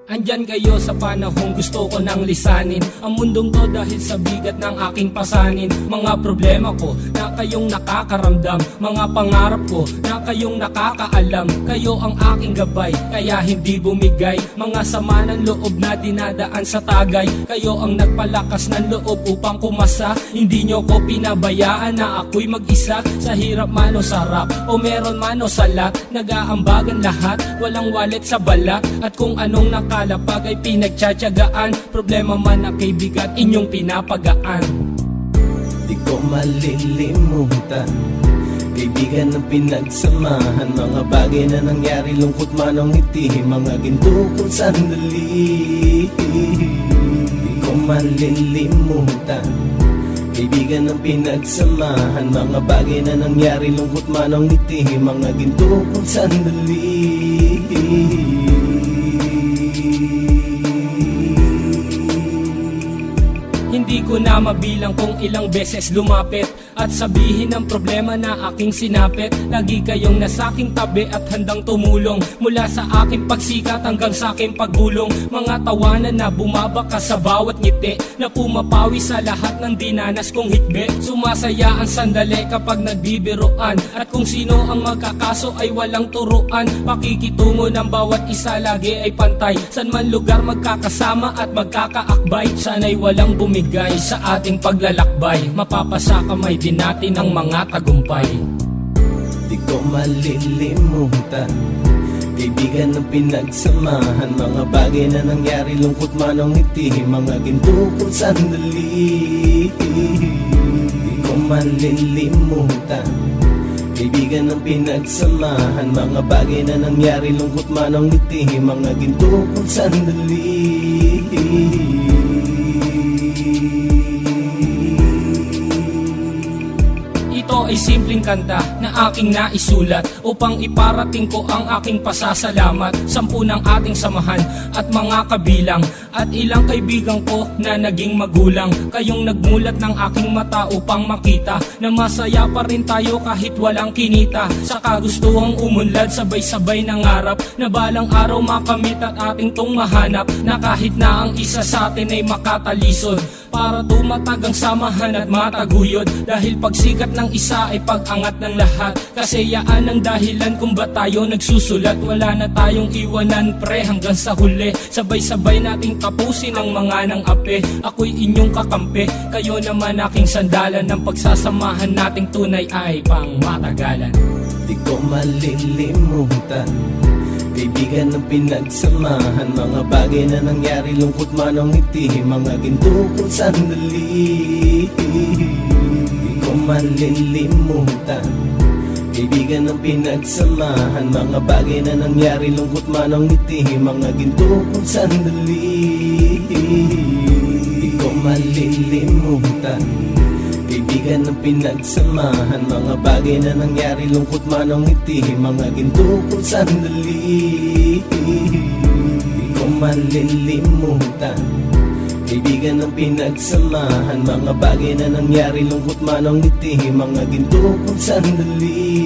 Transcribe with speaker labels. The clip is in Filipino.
Speaker 1: Andyan kayo sa panahong gusto ko nang lisanin ang mundong to dahil sa bigat ng aking pasanin. Mga problema ko na kayong nakakaramdam, mga pangarap ko na kayong nakakaalam. Kayo ang aking gabay, kaya hindi bumigay. Mga sama ng loob na dinadaan sa tagay. Kayo ang nagpalakas ng loob upang kumasa. Hindi nyo ko pinabayaan na ako'y mag-isa. Sa hirap man o sarap, o meron man o sala, nag-aambagan lahat, walang walet sa bala. At kung anong nakalapag ay pinagtsatsagaan, problema man na kaibigan, inyong pinapagaan.
Speaker 2: Di ko malilimutan, kaibigan ng pinagsamahan. Mga bagay na nangyari, lungkot man o ngiti, mga ginto kong sandali. Di ko malilimutan, kaibigan ng pinagsamahan. Mga bagay na nangyari, lungkot man o ngiti, mga ginto kong sandali.
Speaker 1: Hindi ko na mabilang kung ilang beses lumapit at sabihin ang problema na aking sinapit. Lagi kayong nasa aking tabi at handang tumulong, mula sa aking pagsikat hanggang sa aking paggulong. Mga tawanan na bumabaka sa bawat ngiti, na pumapawi sa lahat ng dinanas kong hitbe. Sumasaya ang sandali kapag nagbibiroan, at kung sino ang magkakaso ay walang turuan. Pakikitungo ng bawat isa lagi ay pantay, san man lugar magkakasama at magkakaakbay. Sana'y walang bumigay sa ating paglalakbay, mapapasa kamay din natin ang mga tagumpay.
Speaker 2: Di ko malilimutan, kaibigan ng pinagsamahan. Mga bagay na nangyari, lungkot man o ngiti, mga ginto kong sandali. Di ko malilimutan, kaibigan ng pinagsamahan. Mga bagay na nangyari, lungkot man o ngiti, mga ginto kong sandali.
Speaker 1: Ito ay simpleng kanta na aking naisulat upang iparating ko ang aking pasasalamat. 10 ng ating samahan at mga kabilang, at ilang kaibigan ko na naging magulang. Kayong nagmulat ng aking mata upang makita na masaya pa rin tayo kahit walang kinita. Sa kagustuhang umunlad, sabay-sabay nangarap na balang araw makamit at ating tong mahanap. Na kahit na ang isa sa atin ay makatalisod, para tumatag ang samahan at mataguyod. Dahil pagsikat ng isa ay pag-angat ng lahat, kasi yaan ang dahilan kung ba tayo nagsusulat. Wala na tayong iwanan pre hanggang sa huli, sabay-sabay nating tapusin ang mga nang ape. Ako'y inyong kakampi, kayo naman aking sandalan. Ng pagsasamahan nating tunay ay pang matagalan.
Speaker 2: Di ko malilimutan, kaibigan ng pinagsamahan. Mga bagay na nangyari, lungkot man o ngiti, mga ginto kong sandali. Di ko malilimutan, kaibigan ng pinagsamahan. Mga bagay na nangyari, lungkot man o ngiti, mga ginto kong sandali. Di ko malilimutan, kaibigan ng pinagsamahan. Mga bagay na nangyari, lungkot man o ngiti, mga ginto kong sandali. Di ko malilimutan, kaibigan ng pinagsamahan. Mga bagay na nangyari, lungkot man o ngiti, mga ginto kong sandali.